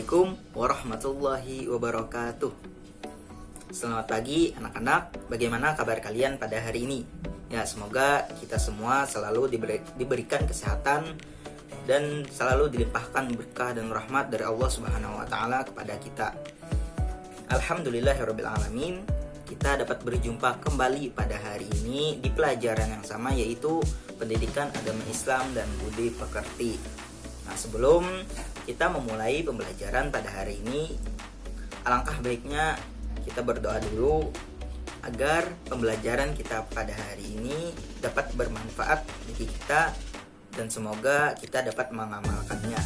Assalamualaikum warahmatullahi wabarakatuh. Selamat pagi anak-anak, bagaimana kabar kalian pada hari ini? Ya, semoga kita semua selalu diberikan kesehatan dan selalu dilimpahkan berkah dan rahmat dari Allah Subhanahu wa taala kepada kita. Alhamdulillahirabbil alamin. Kita dapat berjumpa kembali pada hari ini di pelajaran yang sama, yaitu pendidikan agama Islam dan budi pekerti. Nah, sebelum kita memulai pembelajaran pada hari ini, alangkah baiknya kita berdoa dulu agar pembelajaran kita pada hari ini dapat bermanfaat bagi kita dan semoga kita dapat mengamalkannya.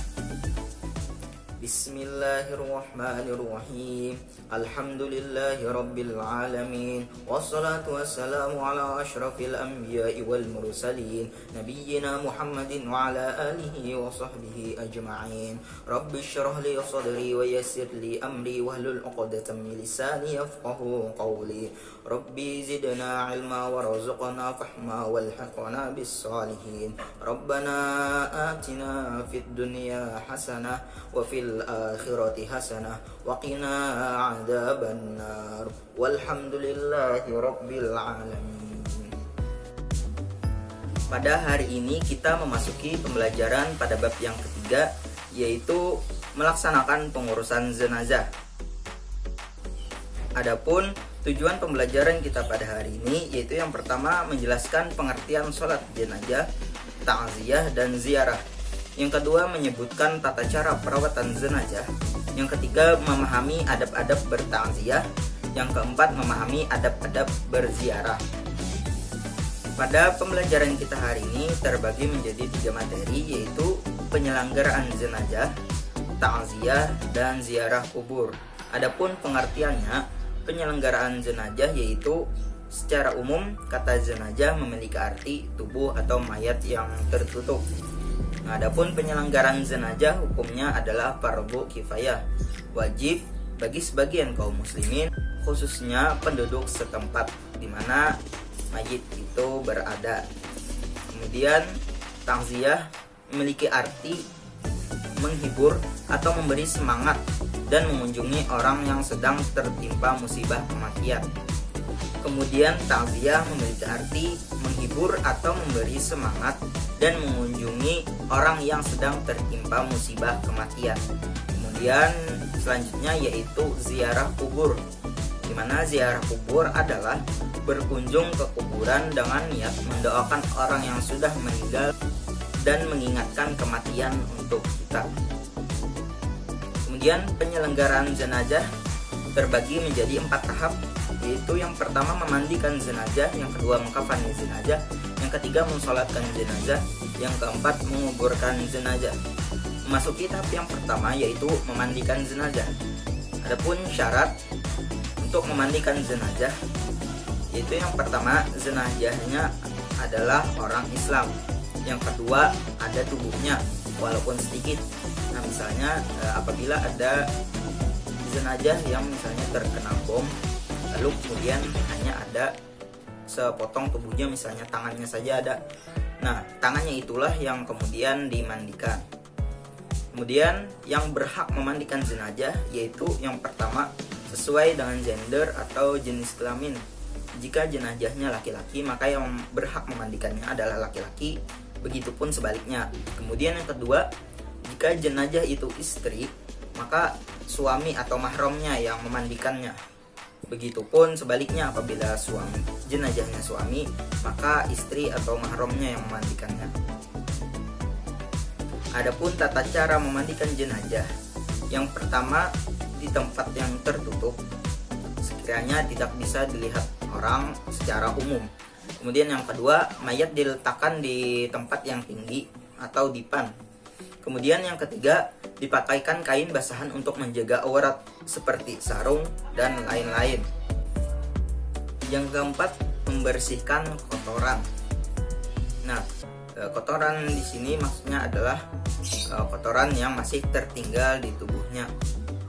Bismillahirrahmanirrahim. Alhamdulillahi rabbil alamin. Wassalatu wassalamu ala asyrafil anbiya'i wal mursalin, nabiyyina Muhammadin wa ala alihi wa sahbihi ajma'in. Rabbi syrah li sadri wa yassir li amri wahlul 'uqdatam min lisani yafqahu qawli. Rabbi zidna ilma warzuqna fahma walhiqna bis salihin. Rabbana atina fid dunya hasanah wa fil akhirati hasanah wa qina adzabannar. Walhamdulillahi rabbil alamin. Pada hari ini kita memasuki pembelajaran pada bab yang ketiga, yaitu melaksanakan pengurusan jenazah. Adapun tujuan pembelajaran kita pada hari ini yaitu yang pertama menjelaskan pengertian sholat jenazah, ta'ziyah dan ziarah. Yang kedua menyebutkan tata cara perawatan jenazah. Yang ketiga memahami adab-adab bertakziah. Yang keempat memahami adab-adab berziarah. Pada pembelajaran kita hari ini terbagi menjadi 3 materi, yaitu penyelenggaraan jenazah, takziah dan ziarah kubur. Adapun pengertiannya, penyelenggaraan jenazah yaitu secara umum kata jenazah memiliki arti tubuh atau mayat yang tertutup. Nah, adapun penyelenggaraan jenazah hukumnya adalah fardhu kifayah, wajib bagi sebagian kaum muslimin, khususnya penduduk setempat di mana mayit itu berada. Kemudian takziah memiliki arti menghibur atau memberi semangat dan mengunjungi orang yang sedang tertimpa musibah kematian. Kemudian takziah memiliki arti menghibur atau memberi semangat dan mengunjungi orang yang sedang tertimpa musibah kematian. Kemudian selanjutnya yaitu ziarah kubur, di mana ziarah kubur adalah berkunjung ke kuburan dengan niat mendoakan orang yang sudah meninggal dan mengingatkan kematian untuk kita. Kemudian penyelenggaraan jenazah terbagi menjadi 4 tahap, yaitu yang pertama memandikan jenazah, yang kedua mengkafani jenazah, yang ketiga mensolatkan jenazah, yang keempat menguburkan jenazah. Memasuki tahap yang pertama yaitu memandikan jenazah. Adapun syarat untuk memandikan jenazah yaitu yang pertama jenazahnya adalah orang Islam, yang kedua ada tubuhnya walaupun sedikit. Nah, misalnya apabila ada jenazah yang misalnya terkena bom, lalu kemudian hanya ada sepotong tubuhnya, misalnya tangannya saja ada. Nah, tangannya itulah yang kemudian dimandikan. Kemudian yang berhak memandikan jenazah yaitu yang pertama sesuai dengan gender atau jenis kelamin. Jika jenazahnya laki-laki, maka yang berhak memandikannya adalah laki-laki, begitupun sebaliknya. Kemudian yang kedua, jika jenazah itu istri, maka suami atau mahramnya yang memandikannya. Begitupun sebaliknya, apabila jenazahnya suami, maka istri atau mahramnya yang memandikannya. Adapun tata cara memandikan jenazah, yang pertama di tempat yang tertutup, sekiranya tidak bisa dilihat orang secara umum. Kemudian yang kedua, mayat diletakkan di tempat yang tinggi atau dipan. Kemudian yang ketiga, dipakaikan kain basahan untuk menjaga aurat seperti sarung dan lain-lain. Yang keempat, membersihkan kotoran. Nah, kotoran di sini maksudnya adalah kotoran yang masih tertinggal di tubuhnya.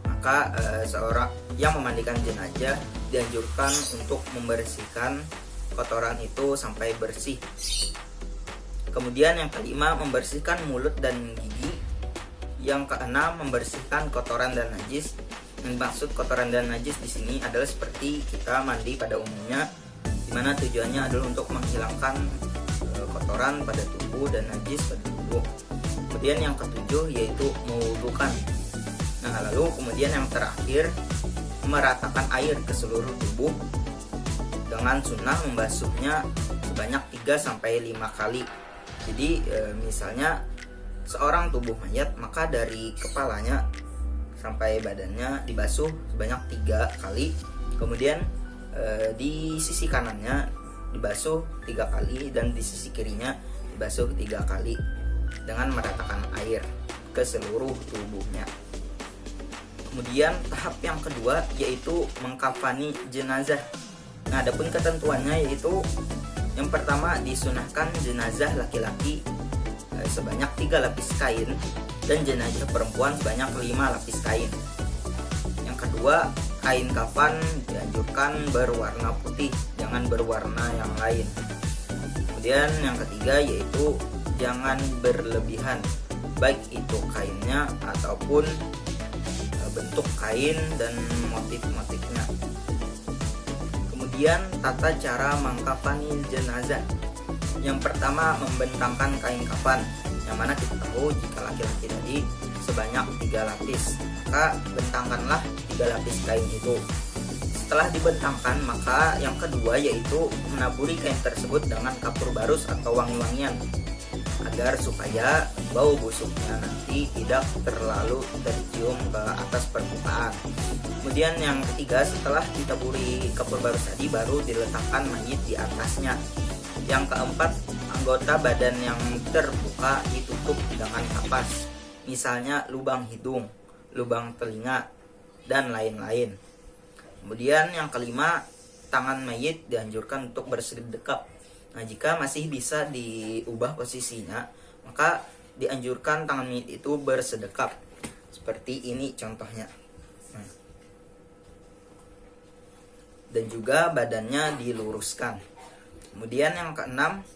Maka seorang yang memandikan jenazah dianjurkan untuk membersihkan kotoran itu sampai bersih. Kemudian yang kelima, membersihkan mulut dan gigi Yang keenam, membersihkan kotoran dan najis. Yang maksud kotoran dan najis di sini adalah seperti kita mandi pada umumnya, di mana tujuannya adalah untuk menghilangkan kotoran pada tubuh dan najis pada tubuh. Kemudian yang ketujuh yaitu mewudukan. Nah, lalu kemudian yang terakhir, meratakan air ke seluruh tubuh dengan sunnah membasuhnya sebanyak 3-5 kali. Jadi misalnya seorang tubuh mayat, maka dari kepalanya sampai badannya dibasuh sebanyak 3 kali. Kemudian di sisi kanannya dibasuh 3 kali dan di sisi kirinya dibasuh 3 kali dengan meratakan air ke seluruh tubuhnya. Kemudian tahap yang kedua yaitu mengkafani jenazah. Nah, adapun ketentuannya yaitu yang pertama, disunahkan jenazah laki-laki sebanyak 3 lapis kain dan jenazah perempuan sebanyak 5 lapis kain. Yang kedua, kain kafan dianjurkan berwarna putih, jangan berwarna yang lain. Kemudian yang ketiga yaitu jangan berlebihan, baik itu kainnya ataupun bentuk kain dan motif-motifnya. Kemudian tata cara mengkafani jenazah. Yang pertama, membentangkan kain kafan, yang mana kita tahu jika laki-laki tadi sebanyak 3 lapis, maka bentangkanlah 3 lapis kain itu. Setelah dibentangkan, maka yang kedua yaitu menaburi kain tersebut dengan kapur barus atau wangi-wangian, agar supaya bau busuknya nanti tidak terlalu tercium ke atas permukaan. Kemudian yang ketiga, setelah ditaburi kapur barus tadi, baru diletakkan mayit di atasnya. Yang keempat, anggota badan yang terbuka ditutup dengan kapas, misalnya lubang hidung, lubang telinga, dan lain-lain. Kemudian yang kelima, tangan mayit dianjurkan untuk bersedekap. Nah, jika masih bisa diubah posisinya, maka dianjurkan tangan mayit itu bersedekap. Seperti ini contohnya. Dan juga badannya diluruskan. Kemudian yang keenam,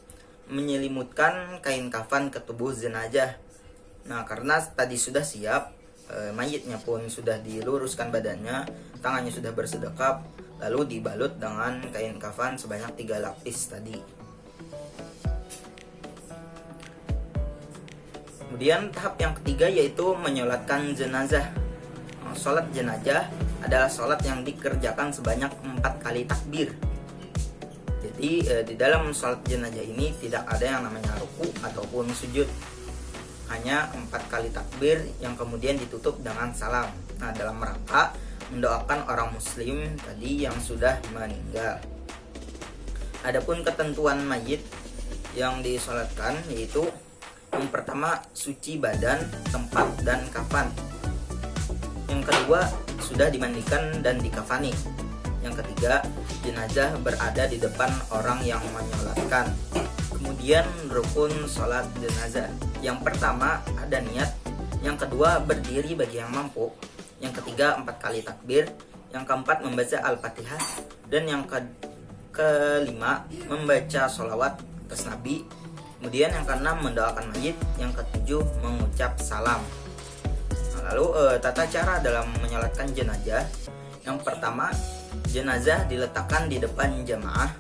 menyelimutkan kain kafan ke tubuh jenazah. Nah, karena tadi sudah siap, mayitnya pun sudah diluruskan badannya, tangannya sudah bersedekap, lalu dibalut dengan kain kafan sebanyak 3 lapis tadi. Kemudian tahap yang ketiga yaitu menyolatkan jenazah. Sholat jenazah adalah sholat yang dikerjakan sebanyak 4 kali takbir. Jadi di dalam sholat jenazah ini tidak ada yang namanya ruku ataupun sujud, hanya 4 kali takbir yang kemudian ditutup dengan salam. Nah, dalam rangka mendoakan orang muslim tadi yang sudah meninggal. Adapun ketentuan mayit yang disolatkan yaitu yang pertama, suci badan, tempat, dan kafan. Yang kedua, sudah dimandikan dan dikafani. Yang ketiga, jenazah berada di depan orang yang menyolatkan. Kemudian rukun sholat jenazah. Yang pertama, ada niat. Yang kedua, berdiri bagi yang mampu. Yang ketiga, 4 kali takbir. Yang keempat, membaca Al-Fatihah. Dan yang kelima, membaca sholawat atas Nabi. Kemudian yang keenam, mendoakan mayit. Yang ketujuh, mengucap salam. Nah, lalu tata cara dalam menyolatkan jenazah. Yang pertama, jenazah diletakkan di depan jamaah.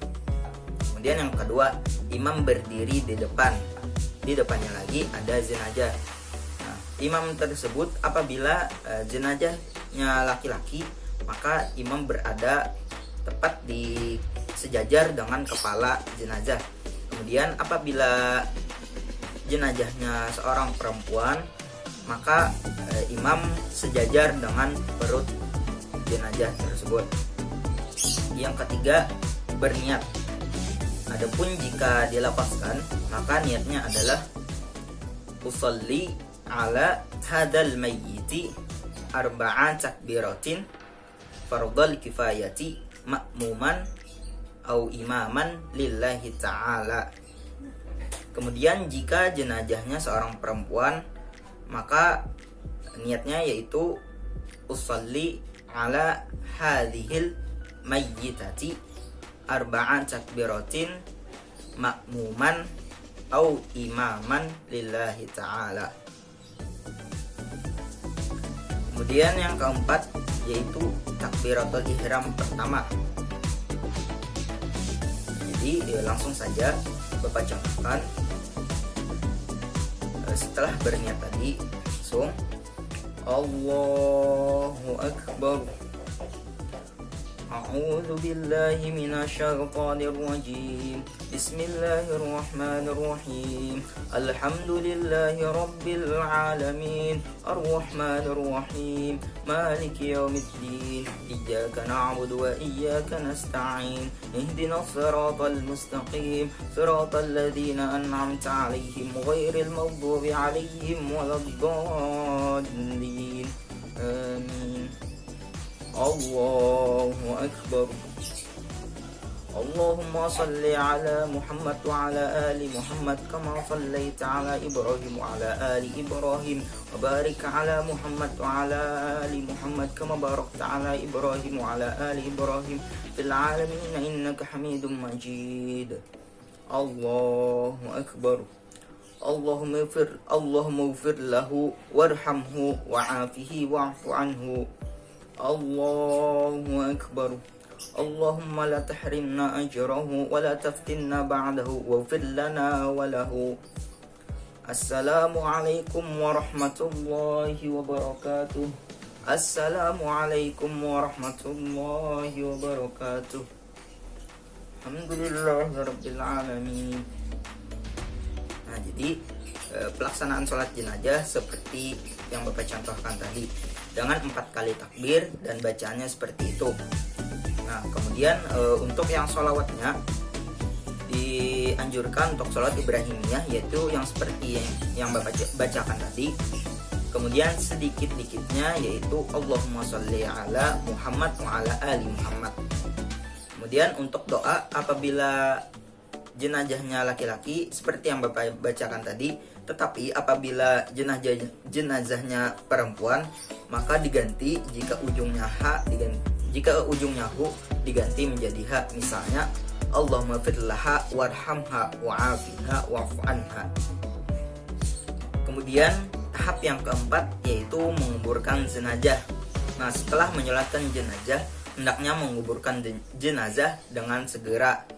Kemudian yang kedua, imam berdiri di depan. Di depannya lagi ada jenazah. Nah, imam tersebut apabila jenazahnya laki-laki, maka imam berada tepat di sejajar dengan kepala jenazah. Kemudian apabila jenazahnya seorang perempuan, maka imam sejajar dengan perut jenazah tersebut. Yang ketiga, berniat. Adapun jika dilafazkan, maka niatnya adalah usolli ala hadal mayyiti arba'an takbiratin fardal kifayati ma'muman au imaman lillahi ta'ala. Kemudian jika jenazahnya seorang perempuan, maka niatnya yaitu usolli ala hadhil mayyitati arba'an takbiratin ma'muman au imaman lillahi ta'ala. Kemudian yang keempat yaitu takbiratul ihram pertama. Jadi langsung saja Bapak contohkan. Setelah berniat tadi langsung Allahu Akbar. A'udzu billahi minasyaitonir rajim. Bismillahirrahmanirrahim. Alhamdulillahi rabbil alamin. Arrahmanir rahim. Maliki yaumiddin. Iyyaka na'budu wa iyyaka nasta'in. Ihdinas siratal mustaqim. Siratal ladzina an'amta 'alaihim ghairil maghdubi 'alaihim waladdallin. Amin. Allahu Akbar. Allahumma salli ala Muhammad wa ala ali Muhammad kama sallaita ala Ibrahim wa ala ali Ibrahim wa barik ala Muhammad wa ala ali Muhammad kama barakta ala Ibrahim wa ala ali Ibrahim fil alamin innaka Hamidum Majid. Allahu Akbar. Allahumma ighfir lahu warhamhu wa'afihi wa'fu anhu. Allahu Akbar. Allahumma la tahrimna ajrahu wa la taftinna ba'dahu waghfir lana wa lahu. Assalamualaikum warahmatullahi wabarakatuh. Assalamualaikum warahmatullahi wabarakatuh. Alhamdulillahirabbil alamin. Nah, jadi pelaksanaan sholat jenazah seperti yang Bapak contohkan tadi dengan 4 kali takbir dan bacaannya seperti itu. Nah, kemudian untuk yang sholawatnya dianjurkan untuk sholat Ibrahimiyah, yaitu yang seperti yang Bapak bacakan tadi. Kemudian sedikit-dikitnya yaitu Allahumma sholli ala Muhammad wa ala ali Muhammad. Kemudian untuk doa apabila jenazahnya laki-laki seperti yang Bapak bacakan tadi, tetapi apabila jenazahnya perempuan maka diganti jika ujungnya hu diganti menjadi ha. Misalnya Allahumma firlaha warhamha wa'afiha wa'fu anha. Kemudian tahap yang keempat yaitu menguburkan jenazah. Nah, setelah menyolatkan jenazah hendaknya menguburkan jenazah dengan segera,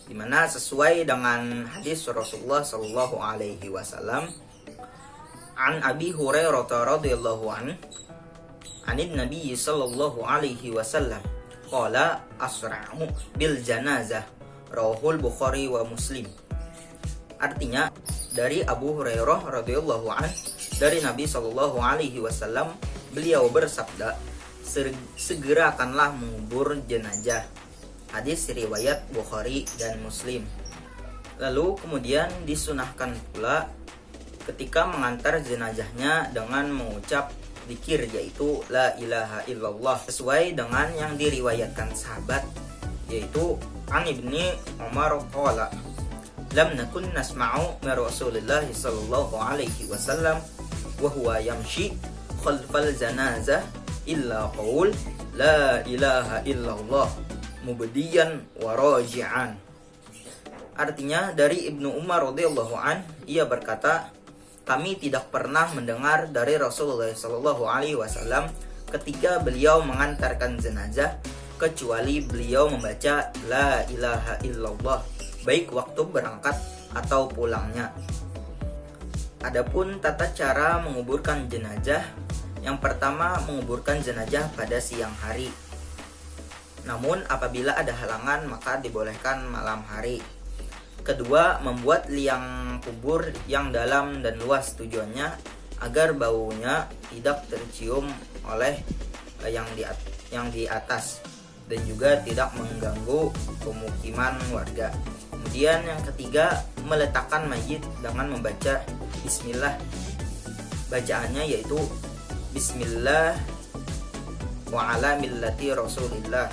dimana sesuai dengan hadis Rasulullah Shallallahu Alaihi Wasallam. An Abi Hurairah radhiyallahu anhu, anin Nabi Sallallahu Alaihi Wasallam, qala asra'u bil janazah, rawahul Bukhari wa Muslim. Artinya dari Abu Hurairah radhiyallahu anhu dari Nabi Sallallahu Alaihi Wasallam, beliau bersabda, segerakanlah mengubur jenazah. Hadis riwayat Bukhari dan Muslim. Lalu kemudian disunahkan pula ketika mengantar jenazahnya dengan mengucap zikir yaitu la ilaha illallah, sesuai dengan yang diriwayatkan sahabat, yaitu an Ibni Umar qala lam nakun nasma'u min Rasulillah sallallahu alaihi wasallam wa huwa yamshi khalfal janazah illa qaul la ilaha illallah mubdiyan wa raji'an. Artinya dari Ibnu Umar radhiyallahu an, ia berkata, kami tidak pernah mendengar dari Rasulullah sallallahu alaihi wasallam ketika beliau mengantarkan jenazah kecuali beliau membaca la ilaha illallah baik waktu berangkat atau pulangnya. Adapun tata cara menguburkan jenazah, yang pertama menguburkan jenazah pada siang hari. Namun apabila ada halangan maka dibolehkan malam hari. Kedua, membuat liang kubur yang dalam dan luas, tujuannya agar baunya tidak tercium oleh yang di atas dan juga tidak mengganggu pemukiman warga. Kemudian yang ketiga, meletakkan mayit dengan membaca bismillah. Bacaannya yaitu bismillah wa ala millati rasulillah.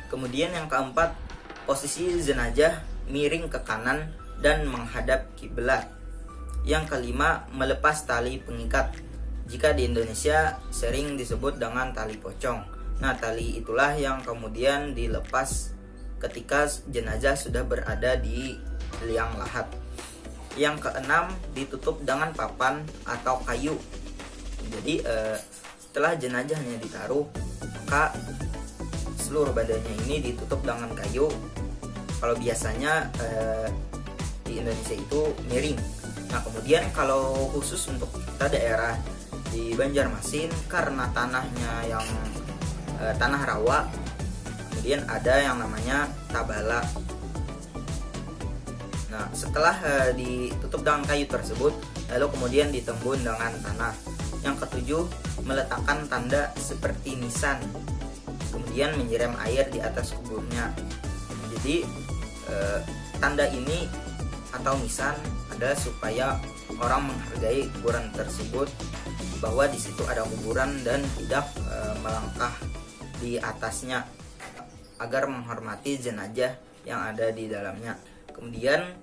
Kemudian yang keempat, posisi jenazah miring ke kanan dan menghadap kiblat. Yang kelima, melepas tali pengikat. Jika di Indonesia sering disebut dengan tali pocong. Nah, tali itulah yang kemudian dilepas ketika jenazah sudah berada di liang lahat. Yang keenam, ditutup dengan papan atau kayu. Jadi setelah jenazahnya ditaruh, maka seluruh badannya ini ditutup dengan kayu. Kalau biasanya di Indonesia itu miring. Nah kemudian kalau khusus untuk kita daerah di Banjarmasin, karena tanahnya yang tanah rawa, kemudian ada yang namanya tabala. Nah setelah ditutup dengan kayu tersebut, lalu kemudian ditembun dengan tanah. Yang ketujuh, meletakkan tanda seperti nisan, kemudian menyiram air di atas kuburnya. Jadi tanda ini atau nisan adalah supaya orang menghargai kuburan tersebut, bahwa di situ ada kuburan dan tidak melangkah di atasnya, agar menghormati jenazah yang ada di dalamnya. Kemudian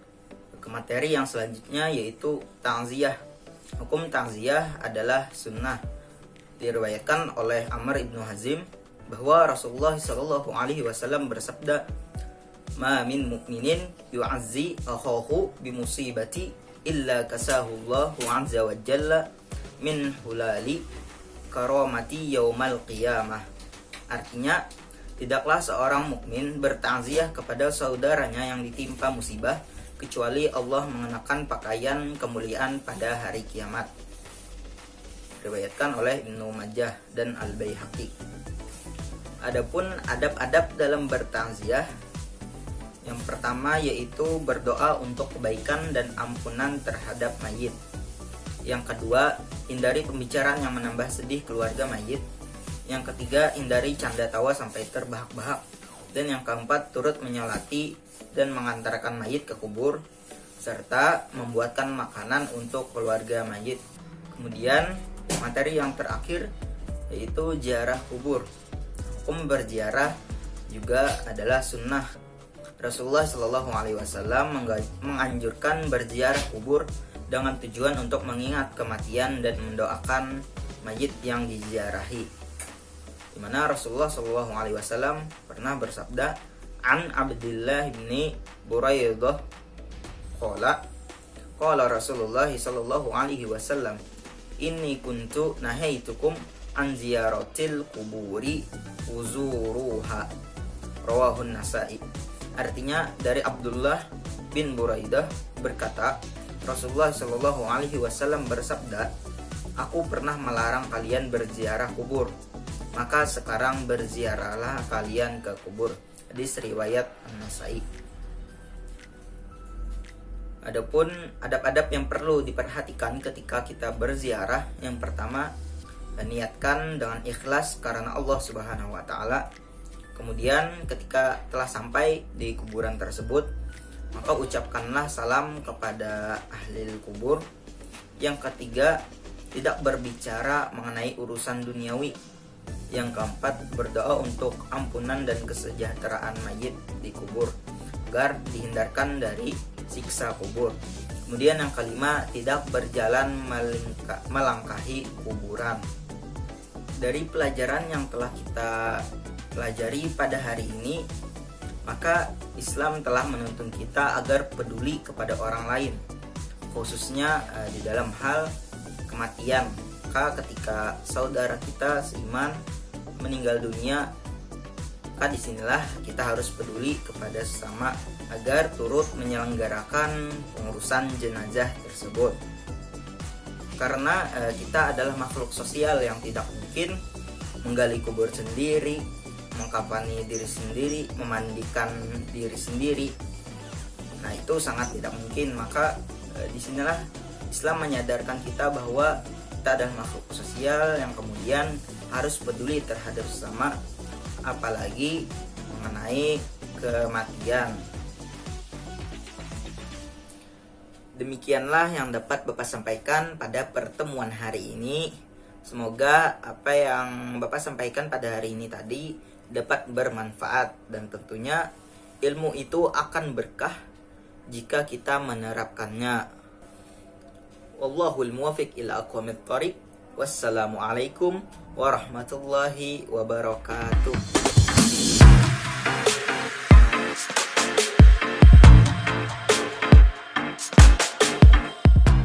ke materi yang selanjutnya, yaitu ta'ziyah. Hukum ta'ziyah adalah sunnah. Diriwayatkan oleh Amr ibnu Hazim bahwa Rasulullah SAW bersabda, "Ma min mu'minin yu'azzi akhahu bimusibati illa kasahullahu azza wa jalla min hulali karamati yaumal qiyamah." Artinya, tidaklah seorang mukmin bertakziah kepada saudaranya yang ditimpa musibah kecuali Allah mengenakan pakaian kemuliaan pada hari kiamat. Diriwayatkan oleh Ibnu Majah dan Al-Baihaqi. Adapun adab-adab dalam bertakziah, yang pertama yaitu berdoa untuk kebaikan dan ampunan terhadap mayit. Yang kedua, hindari pembicaraan yang menambah sedih keluarga mayit. Yang ketiga, hindari canda tawa sampai terbahak-bahak. Dan yang keempat, turut menyolati dan mengantarkan mayit ke kubur, serta membuatkan makanan untuk keluarga mayit. Kemudian materi yang terakhir yaitu ziarah kubur. Hukum berziarah juga adalah sunnah. Rasulullah SAW menganjurkan berziarah kubur dengan tujuan untuk mengingat kematian dan mendoakan mayit yang diziarahi. Di mana Rasulullah SAW pernah bersabda, "An Abdullah bin Buraidah qala Rasulullah SAW, inni kuntu nahaitukum an ziyaratil kuburi uzuruha." Rawahun Nasa'i. Artinya, dari Abdullah bin Buraidah berkata, Rasulullah SAW bersabda, "Aku pernah melarang kalian berziarah kubur, maka sekarang berziarahlah kalian ke kubur." Hadis riwayat An-Nasa'i. Adapun adab-adab yang perlu diperhatikan ketika kita berziarah, yang pertama, niatkan dengan ikhlas karena Allah Subhanahu wa taala. Kemudian ketika telah sampai di kuburan tersebut, maka ucapkanlah salam kepada ahli kubur. Yang ketiga, tidak berbicara mengenai urusan duniawi. Yang keempat, berdoa untuk ampunan dan kesejahteraan mayit di kubur agar dihindarkan dari siksa kubur. Kemudian yang kelima, tidak berjalan melangkahi kuburan. Dari pelajaran yang telah kita pelajari pada hari ini, maka Islam telah menuntun kita agar peduli kepada orang lain, khususnya di dalam hal kematian. Maka ketika saudara kita seiman meninggal dunia, maka disinilah kita harus peduli kepada sesama agar turut menyelenggarakan pengurusan jenazah tersebut. Karena kita adalah makhluk sosial yang tidak mungkin menggali kubur sendiri, mengkafani diri sendiri, memandikan diri sendiri. Nah, itu sangat tidak mungkin. Maka disinilah Islam menyadarkan kita bahwa kita adalah makhluk sosial yang kemudian harus peduli terhadap sesama, apalagi mengenai kematian. Demikianlah yang dapat Bapak sampaikan pada pertemuan hari ini. Semoga apa yang Bapak sampaikan pada hari ini tadi dapat bermanfaat, dan tentunya ilmu itu akan berkah jika kita menerapkannya. Wallahul muwaffiq ila aqwamit thoriq. Wassalamualaikum warahmatullahi wabarakatuh.